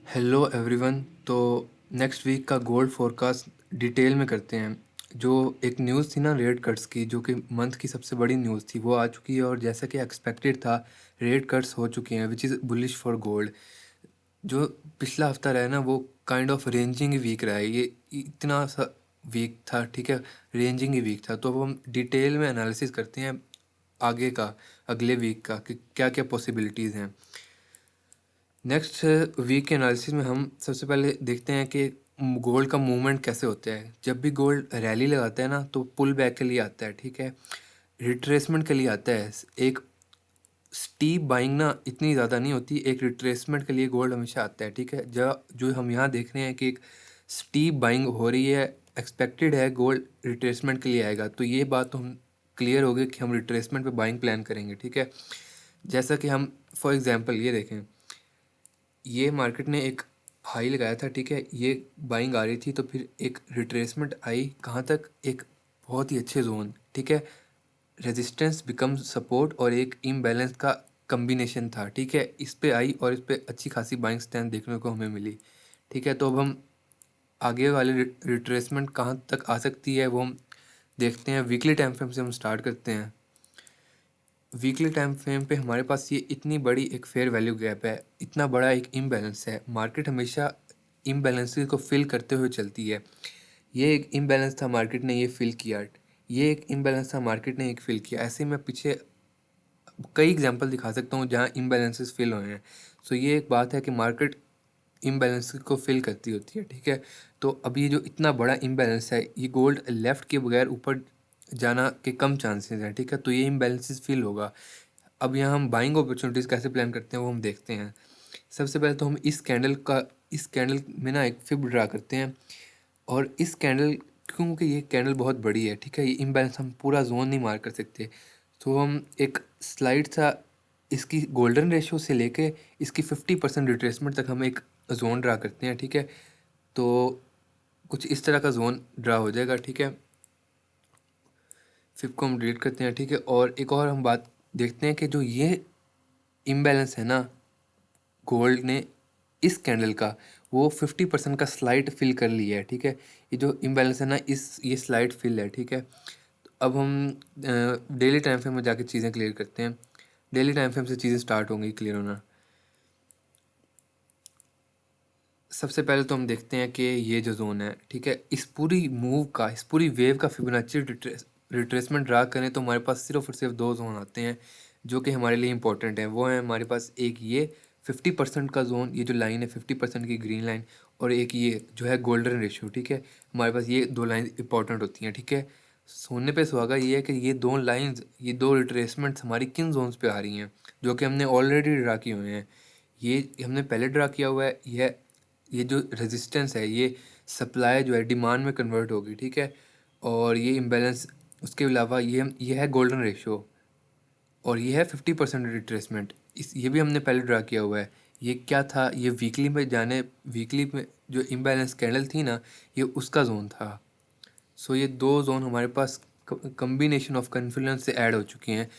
Hello everyone. तो next week का gold forecast detail में करते हैं। जो एक न्यूज़ थी ना रेट कट्स की, जो कि मंथ की सबसे बड़ी न्यूज़ थी, वो आ चुकी है और जैसा कि एक्सपेक्टेड था रेट कट्स हो चुके हैं, which is bullish for gold. जो पिछला हफ्ता रहा है ना, वो काइंड ऑफ रेंजिंग ही वीक रहा है। ये इतना सा वीक था, ठीक है, रेंजिंग ही वीक था। तो अब हम डिटेल में एनालिसिस करते हैं आगे का, अगले वीक का, कि क्या क्या पॉसिबिलिटीज़ हैं। नेक्स्ट वीक के एनालिसिस में हम सबसे पहले देखते हैं कि गोल्ड का मूवमेंट कैसे होता है। जब भी गोल्ड रैली लगाता है ना, तो पुल बैक के लिए आता है, ठीक है, रिट्रेसमेंट के लिए आता है। एक स्टीप बाइंग ना इतनी ज़्यादा नहीं होती, एक रिट्रेसमेंट के लिए गोल्ड हमेशा आता है, ठीक है। जो हम यहाँ देख रहे हैं कि एक स्टीप बाइंग हो रही है, एक्सपेक्टेड है गोल्ड रिट्रेसमेंट के लिए आएगा। तो ये बात तो हम क्लियर हो गई कि हम रिट्रेसमेंट पे बाइंग प्लान करेंगे, ठीक है। जैसा कि हम फॉर एग्जांपल ये देखें, ये मार्केट ने एक हाई लगाया था, ठीक है, ये बाइंग आ रही थी, तो फिर एक रिट्रेसमेंट आई कहाँ तक, एक बहुत ही अच्छे जोन, ठीक है, रेजिस्टेंस बिकम सपोर्ट और एक इम्बैलेंस का कम्बिनेशन था, ठीक है। इस पे आई और इस पे अच्छी खासी बाइंग स्ट्रेंथ देखने को हमें मिली, ठीक है। तो अब हम आगे वाले रिट्रेसमेंट कहाँ तक आ सकती है वो हम देखते हैं। वीकली टाइम फ्रेम से हम स्टार्ट करते हैं। वीकली टाइम फ्रेम पे हमारे पास ये इतनी बड़ी एक फेयर वैल्यू गैप है, इतना बड़ा एक इम्बैलेंस है। मार्केट हमेशा इम्बैलेंसेस को फिल करते हुए चलती है। ये एक इम्बैलेंस था, मार्केट ने ये फिल किया। ये एक इम्बैलेंस था, मार्केट ने एक फिल किया। ऐसे ही मैं पीछे कई एग्जांपल दिखा सकता हूँ जहाँ इम्बैलेंसेस फिल हुए हैं। सो ये एक बात है कि मार्केट इम्बैलेंस को फिल करती होती है, ठीक है। तो अब ये जो इतना बड़ा इम्बैलेंस है, ये गोल्ड लेफ़्ट के बगैर ऊपर जाना के कम चांसेस हैं, ठीक है। तो ये इम्बैलेंसेस फिल होगा। अब यहाँ हम बाइंग अपॉर्चुनिटीज़ कैसे प्लान करते हैं वो हम देखते हैं। सबसे पहले तो हम इस कैंडल में ना एक फिब ड्रा करते हैं। और इस कैंडल, क्योंकि ये कैंडल बहुत बड़ी है, ठीक है, ये इम्बैलेंस हम पूरा जोन नहीं मार कर सकते। तो हम एक स्लाइड सा इसकी गोल्डन रेशियो से लेके इसकी 50% रिट्रेसमेंट तक हम एक जोन ड्रा करते हैं, ठीक है। तो कुछ इस तरह का जोन ड्रा हो जाएगा, ठीक है। फिर को हम डिलीट करते हैं, ठीक है। और एक और हम बात देखते हैं कि जो ये इम्बैलेंस है ना गोल्ड ने, इस कैंडल का, वो 50% का स्लाइड फिल कर लिया है, ठीक है। ये जो इम्बैलेंस है ना, ये स्लाइड फिल है, ठीक है। तो अब हम डेली टाइम फ्रेम में जाके चीज़ें क्लियर करते हैं। डेली टाइम फ्रेम से चीज़ें स्टार्ट होंगी क्लियर होना। सबसे पहले तो हम देखते हैं कि ये जो जोन है, ठीक है, इस पूरी मूव का, इस पूरी वेव का फिबोनाची रिट्रेसमेंट ड्रा करें तो हमारे पास सिर्फ और सिर्फ दो जोन आते हैं जो कि हमारे लिए इंपॉर्टेंट है। वो है हमारे पास एक ये 50% का जोन, ये जो लाइन है 50% की ग्रीन लाइन, और एक ये जो है गोल्डन रेशियो, ठीक है। हमारे पास ये दो लाइन इंपॉर्टेंट होती हैं, ठीक है। सोने पे सुहागा ये है कि ये दो लाइंस, ये दो रिट्रेसमेंट्स हमारी किन जोन्स पे आ रही हैं, जो कि हमने ऑलरेडी ड्रा किए हुए हैं। ये हमने पहले ड्रा किया हुआ है। ये जो रेजिस्टेंस है, ये सप्लाई जो है डिमांड में कन्वर्ट होगी, ठीक है। और ये इम्बैलेंस, उसके अलावा ये है गोल्डन रेशियो, और ये है 50% रिट्रेसमेंट। ये भी हमने पहले ड्रा किया हुआ है। ये क्या था, ये वीकली में जो इम्बैलेंस कैंडल थी ना, ये उसका जोन था। सो ये दो जोन हमारे पास कम्बिनेशन ऑफ कन्फ्लुएंस से ऐड हो चुके हैं।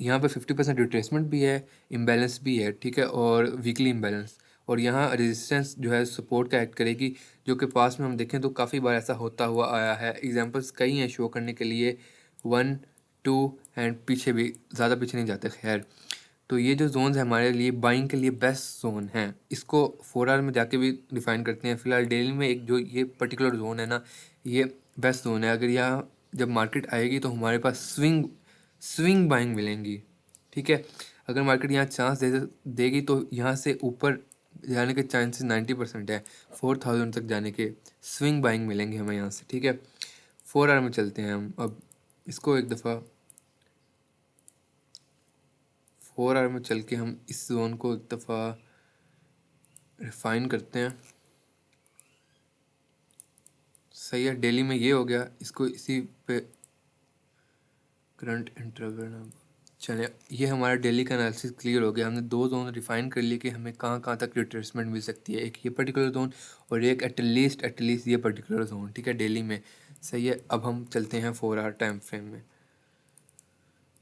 यहाँ पे 50% रिट्रेसमेंट भी है, इम्बैलेंस भी है, ठीक है, और वीकली इम्बैलेंस। और यहाँ रेजिस्टेंस जो है सपोर्ट का एक्ट करेगी, जो कि पास में हम देखें तो काफ़ी बार ऐसा होता हुआ आया है। एग्जांपल्स कई हैं शो करने के लिए, 1 2 एंड पीछे भी, ज़्यादा पीछे नहीं जाते, खैर। तो ये जो जोन्स हैं हमारे लिए बाइंग के लिए बेस्ट जोन हैं। इसको 4 आवर में जाके भी डिफाइन करते हैं। फिलहाल डेली में एक जो ये पर्टिकुलर जोन है ना, ये बेस्ट जोन है। अगर यहाँ जब मार्केट आएगी तो हमारे पास स्विंग बाइंग मिलेंगी, ठीक है। अगर मार्केट यहाँ चांस देगी तो यहाँ से ऊपर जाने के चांसेस 90% है, 4000 तक जाने के स्विंग बाइंग मिलेंगे हमें यहाँ से, ठीक है। 4 आवर में चलते हैं हम अब। इसको एक दफ़ा 4 आवर में चल के हम इस जोन को एक दफ़ा रिफाइन करते हैं। सही है, डेली में ये हो गया। इसको इसी पे करंट इंटरवल, चलिए ये हमारा डेली का एनालिसिस क्लियर हो गया। हमने दो जोन रिफाइन कर लिए कि हमें कहाँ कहाँ तक रिट्रेसमेंट मिल सकती है, एक ये पर्टिकुलर जोन और एक एटलीस्ट ये पर्टिकुलर जोन, ठीक है, डेली में। सही है, अब हम चलते हैं 4 आवर टाइम फ्रेम में।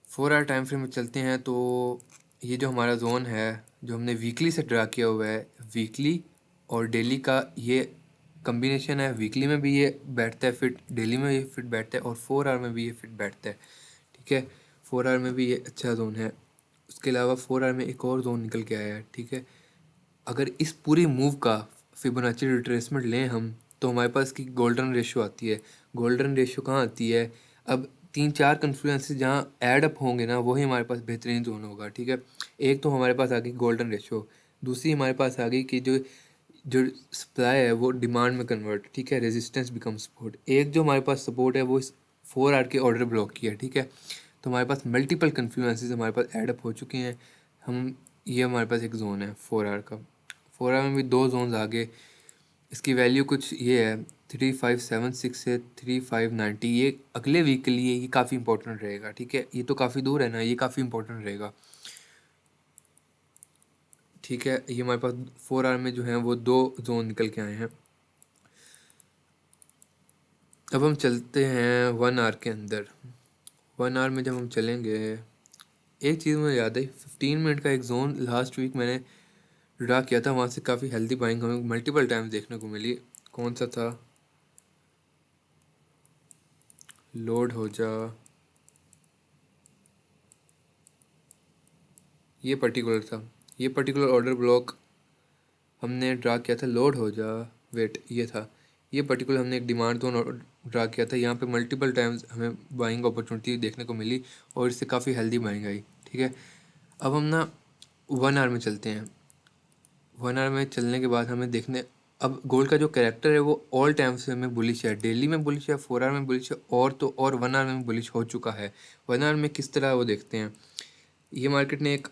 4 आवर टाइम फ्रेम में चलते हैं तो ये जो हमारा जोन है, जो हमने वीकली से ड्रा किया हुआ है, वीकली और डेली का ये कम्बिनेशन है, वीकली में भी ये बैठता है फिट, डेली में ये फिट बैठता है और 4 आवर में भी ये फिट बैठता है। ठीक है, 4 आवर में भी ये अच्छा जोन है। उसके अलावा 4 आवर में एक और जोन निकल के आया है। ठीक है, अगर इस पूरी मूव का फिबोनाची रिट्रेसमेंट लें हम, तो हमारे पास की गोल्डन रेशियो आती है। गोल्डन रेशियो कहाँ आती है? अब 3-4 कन्फ्लुएंसेस जहाँ ऐड अप होंगे ना, वही हमारे पास बेहतरीन जोन होगा। ठीक है, एक तो हमारे पास आ गई गोल्डन रेशियो, दूसरी हमारे पास आ गई कि जो जो सप्लाई है वो डिमांड में कन्वर्ट। ठीक है, रेजिस्टेंस बिकम सपोर्ट। एक जो हमारे पास सपोर्ट है वो इस 4 आवर के ऑर्डर ब्लॉक की है। ठीक है, तो हमारे पास मल्टीपल कन्फ्लुएंसेस हमारे पास ऐड अप हो चुके हैं। हम ये हमारे पास एक जोन है 4 आवर का। 4 आवर में भी दो जोन्स आगे, इसकी वैल्यू कुछ ये है 3576 से 3590। ये अगले वीक के लिए ये काफ़ी इंपॉर्टेंट रहेगा। ठीक है, ये तो काफ़ी दूर है ना, ये काफ़ी इंपॉर्टेंट रहेगा। ठीक है, ये हमारे पास 4 आवर में जो है वो दो जोन निकल के आए हैं। अब हम चलते हैं 1 आवर के अंदर। 1 आवर में जब हम चलेंगे, एक चीज़ मुझे याद है, 15 मिनट का एक जोन लास्ट वीक मैंने ड्रा किया था, वहाँ से काफ़ी हेल्दी बाइंग हमें मल्टीपल टाइम्स देखने को मिली। कौन सा था? लोड हो जा, ये पर्टिकुलर था। ये पर्टिकुलर ऑर्डर ब्लॉक हमने ड्रा किया था। लोड हो जा, वेट, ये था। ये पर्टिकुलर हमने एक डिमांड जोन ड्रा किया था। यहाँ पे मल्टीपल टाइम्स हमें बाइंग अपॉर्चुनिटी देखने को मिली और इससे काफ़ी हेल्दी बाइंग आई। ठीक है, अब हम ना 1 आवर में चलते हैं। 1 आवर में चलने के बाद हमें देखने, अब गोल्ड का जो कैरेक्टर है वो ऑल टाइम से हमें बुलिश है। डेली में बुलिश है, 4 आवर में बुलिश है, और तो और 1 आवर में बुलिश हो चुका है। 1 आवर में किस तरह वो देखते हैं। ये मार्केट ने एक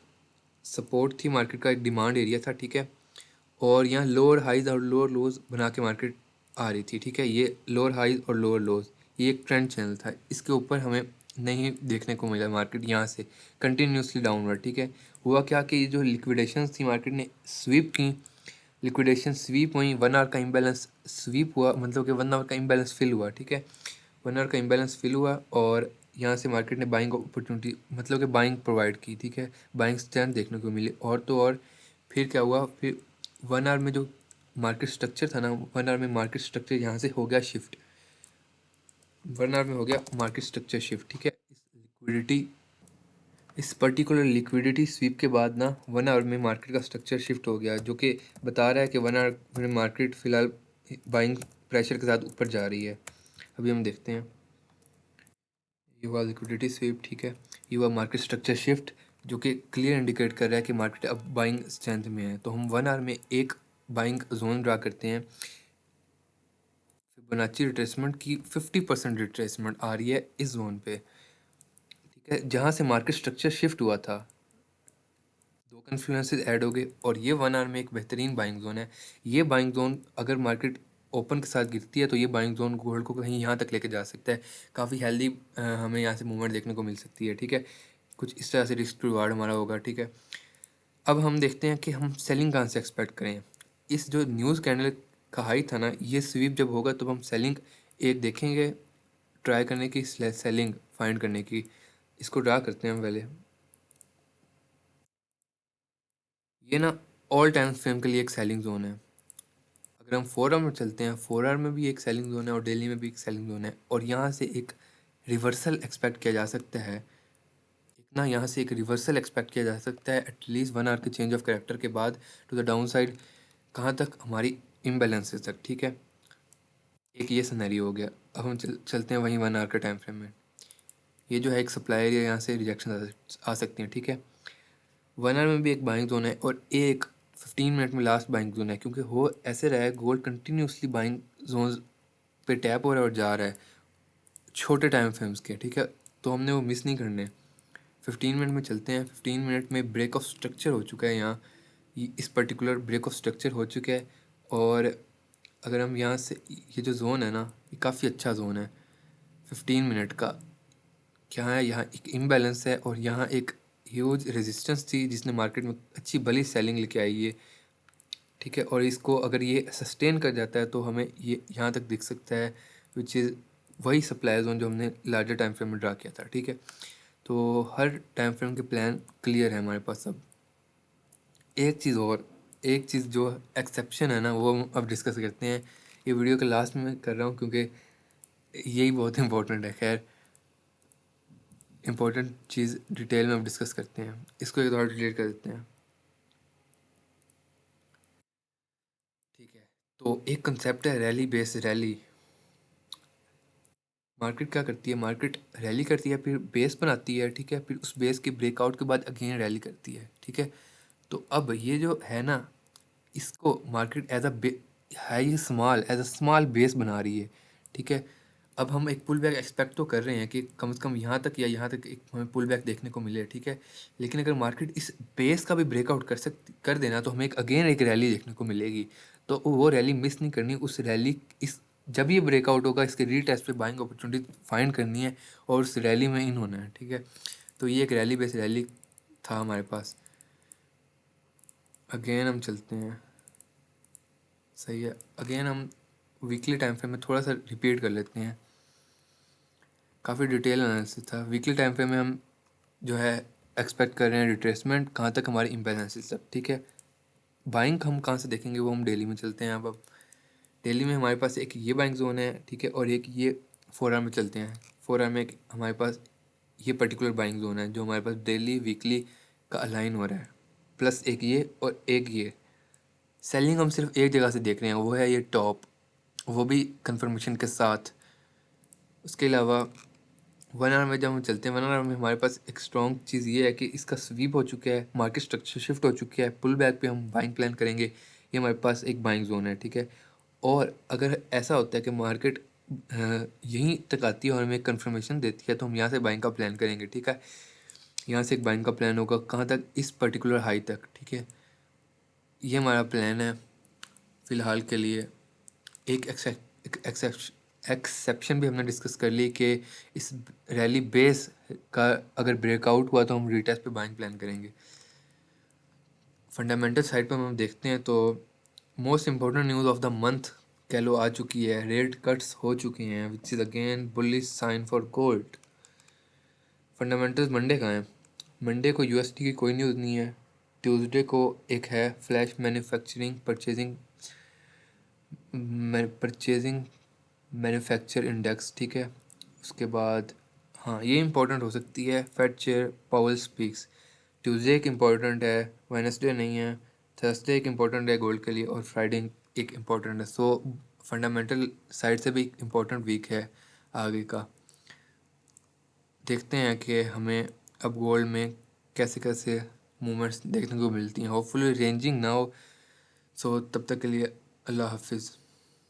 सपोर्ट थी, मार्केट का एक डिमांड एरिया था। ठीक है, और यहाँ लोअर हाइज और लोअर लोज बना के मार्केट आ रही थी। ठीक है, ये लोअर हाइज और लोअर लोज, ये एक ट्रेंड चैनल था। इसके ऊपर हमें नहीं देखने को मिला मार्केट यहाँ से कंटिन्यूसली डाउनवर्ड। ठीक है, हुआ क्या कि ये जो लिक्विडेशन थी मार्केट ने स्वीप की, लिक्विडेशन स्वीप हुई, 1 आवर का इम्बैलेंस स्वीप हुआ, मतलब कि 1 आवर का इम्बैलेंस फिल हुआ। ठीक है, 1 आवर का इम्बैलेंस फिल हुआ और यहाँ से मार्केट ने बाइंग अपॉर्चुनिटी, मतलब कि बाइंग प्रोवाइड की। ठीक है, बाइंग स्ट्रेंथ देखने को मिली। और तो और फिर क्या हुआ, फिर 1 आवर में जो मार्केट स्ट्रक्चर था ना, 1 आवर में मार्केट स्ट्रक्चर यहाँ से हो गया शिफ्ट। 1 आवर में हो गया मार्केट स्ट्रक्चर शिफ्ट। ठीक है, इस पर्टिकुलर लिक्विडिटी स्वीप के बाद ना 1 आवर में मार्केट का स्ट्रक्चर शिफ्ट हो गया, जो कि बता रहा है कि 1 आवर में मार्केट फिलहाल बाइंग प्रेशर के साथ ऊपर जा रही है। अभी हम देखते हैं, ये हुआ लिक्विडिटी स्वीप। ठीक है, ये हुआ मार्केट स्ट्रक्चर शिफ्ट, जो कि क्लियर इंडिकेट कर रहा है कि मार्केट अब बाइंग स्ट्रेंथ में है। तो हम 1 आवर में एक बाइंग जोन ड्रा करते हैं। फिबोनाची रिट्रेसमेंट की 50% रिट्रेसमेंट आ रही है इस जोन पे। ठीक है, जहाँ से मार्केट स्ट्रक्चर शिफ्ट हुआ था, दो कन्फ्लुएंसेस ऐड हो गए और ये 1 आवर में एक बेहतरीन बाइंग जोन है। ये बाइंग जोन अगर मार्केट ओपन के साथ गिरती है तो ये बाइंग जोन गोल्ड को कहीं यहाँ तक लेके जा सकता है। काफ़ी हेल्दी हमें यहाँ से मूवमेंट देखने को मिल सकती है। ठीक है, कुछ इस तरह से रिस्क टू रिवार्ड हमारा होगा। ठीक है, अब हम देखते हैं कि हम सेलिंग कहाँ से एक्सपेक्ट करें। इस जो न्यूज़ कैंडल का हाई था ना, ये स्वीप जब होगा तो हम सेलिंग एक देखेंगे, ट्राई करने की, सेलिंग फाइंड करने की। इसको ड्रा करते हैं हम पहले। ये ना ऑल टाइम फ्रेम के लिए एक सेलिंग जोन है। अगर हम 4 आवर में चलते हैं, 4 आवर में भी एक सेलिंग जोन है और डेली में भी एक सेलिंग जोन है, और यहाँ से एक रिवर्सल एक्सपेक्ट किया जा सकता है। एक ना यहाँ से एक रिवर्सल एक्सपेक्ट किया जा सकता है एटलीस्ट 1 आवर के चेंज ऑफ कैरेक्टर के बाद टू द डाउन साइड। कहाँ तक? हमारी इम्बैलेंसेस तक। ठीक है, एक ये सिनेरियो हो गया। अब हम चलते हैं वहीं 1 आवर के टाइम फ्रेम में। ये जो है एक सप्लाई एरिया, यहाँ से रिजेक्शन आ सकती हैं। ठीक है, 1 आवर में भी एक बाइंग जोन है और एक 15 मिनट में लास्ट बाइंग जोन है, क्योंकि हो ऐसे रहा है गोल्ड कंटिन्यूसली बाइंग जोन पे टैप हो रहा है और जा रहा है छोटे टाइम फ्रेम्स के। ठीक है, तो हमने वो मिस नहीं करने। 15 मिनट में चलते हैं। 15 मिनट में ब्रेक ऑफ स्ट्रक्चर हो चुका है यहाँ, इस पर्टिकुलर ब्रेक ऑफ स्ट्रक्चर हो चुका है। और अगर हम यहाँ से, ये जो जोन है ना, ये काफ़ी अच्छा जोन है 15 मिनट का। क्या है, यहाँ एक इम्बैलेंस है और यहाँ एक ह्यूज रेजिस्टेंस थी जिसने मार्केट में अच्छी बड़ी सेलिंग लेके आई है। ठीक है, और इसको अगर ये सस्टेन कर जाता है तो हमें ये यहाँ तक दिख सकता है, विच इज़ वही सप्लाई जोन जो हमने लार्जर टाइम फ्रेम में ड्रा किया था। ठीक है, तो हर टाइम फ्रेम के प्लान क्लियर है हमारे पास अब। एक चीज़ और, एक चीज़ जो एक्सेप्शन है ना, वो हम अब डिस्कस करते हैं। ये वीडियो के लास्ट में कर रहा हूँ क्योंकि यही बहुत इंपॉर्टेंट है। खैर, इंपॉर्टेंट चीज़ डिटेल में हम डिस्कस करते हैं। इसको एक और डिलीट कर देते हैं। ठीक है, तो एक कंसेप्ट है रैली बेस रैली। मार्केट क्या करती है? मार्केट रैली करती है, फिर बेस बनाती है, ठीक है, फिर उस बेस के ब्रेकआउट के बाद अगेन रैली करती है, ठीक है। तो अब ये जो है ना, इसको मार्केट एज अ है, ये small as a small base बना रही है, ठीक है। अब हम एक पुल बैक एक्सपेक्ट तो कर रहे हैं कि कम से कम यहाँ तक या यहाँ तक एक हमें पुल बैक देखने को मिले, ठीक है। लेकिन अगर मार्केट इस बेस का भी ब्रेकआउट कर देना, तो हमें अगेन एक रैली देखने को मिलेगी। तो वो रैली मिस नहीं करनी। उस रैली इस जब ये ब्रेकआउट होगा, इसके रीटेस्ट पे बाइंग अपॉर्चुनिटी फाइंड करनी है और उस रैली में इन होना है, ठीक है। तो ये एक रैली बेस रैली था हमारे पास। अगेन हम चलते हैं, सही है। अगेन हम वीकली टाइम फ्रेम में थोड़ा सा रिपीट कर लेते हैं। काफ़ी डिटेल एनालिसिस था। वीकली टाइम फ्रेम में हम जो है एक्सपेक्ट कर रहे हैं रिट्रेसमेंट, कहाँ तक हमारी इम्बैलेंसेस तक, ठीक है। बाइंग हम कहाँ से देखेंगे, वो हम डेली में चलते हैं। अब डेली में हमारे पास एक ये बाइंग जोन है, ठीक है, और एक ये 4 आवर में चलते हैं। 4 आवर में एक हमारे पास ये पर्टिकुलर बाइंग जोन है जो हमारे पास डेली वीकली का अलाइन हो रहा है, प्लस एक ये और एक ये। सेलिंग हम सिर्फ एक जगह से देख रहे हैं, वो है ये टॉप, वो भी कंफर्मेशन के साथ। उसके अलावा 1 आवर में जब हम चलते हैं, 1 आवर में हमारे पास एक स्ट्रॉन्ग चीज़ ये है कि इसका स्वीप हो चुका है, मार्केट स्ट्रक्चर शिफ्ट हो चुकी है, पुल बैक पे हम बाइंग प्लान करेंगे। ये हमारे पास एक बाइंग जोन है, ठीक है। और अगर ऐसा होता है कि मार्केट यहीं तक आती है और हमें कंफर्मेशन देती है, तो हम यहाँ से बाइंग का प्लान करेंगे, ठीक है। यहाँ से एक बाइंग का प्लान होगा, कहाँ तक? इस पर्टिकुलर हाई तक, ठीक है। ये हमारा प्लान है फ़िलहाल के लिए। एक एक्सेप्शन भी हमने डिस्कस कर ली कि इस रैली बेस का अगर ब्रेकआउट हुआ तो हम रीटेस्ट पे बाइंग प्लान करेंगे। फंडामेंटल साइड पर हम देखते हैं तो most important news of the month कह लो आ चुकी है। रेट कट्स हो चुके हैं, which is again bullish sign for gold. Fundamentals Monday का है। मंडे को यूएसडी की कोई न्यूज़ नहीं है। ट्यूसडे को एक है flash manufacturing purchasing manufacture index, ठीक है। उसके बाद हाँ, ये इंपॉर्टेंट हो सकती है, फेड चेयर पावल स्पीक्स। ट्यूसडे एक इम्पॉर्टेंट है, वेडनेसडे नहीं है। थर्सडे एक इम्पॉर्टेंट है गोल्ड के लिए, और फ्राइडे एक इम्पॉर्टेंट है। सो फंडामेंटल साइड से भी एक इम्पॉर्टेंट वीक है आगे का। देखते हैं कि हमें अब गोल्ड में कैसे कैसे मूवमेंट्स देखने को मिलती हैं। होपफुली रेंजिंग ना हो। सो तब तक के लिए अल्लाह हाफिज़।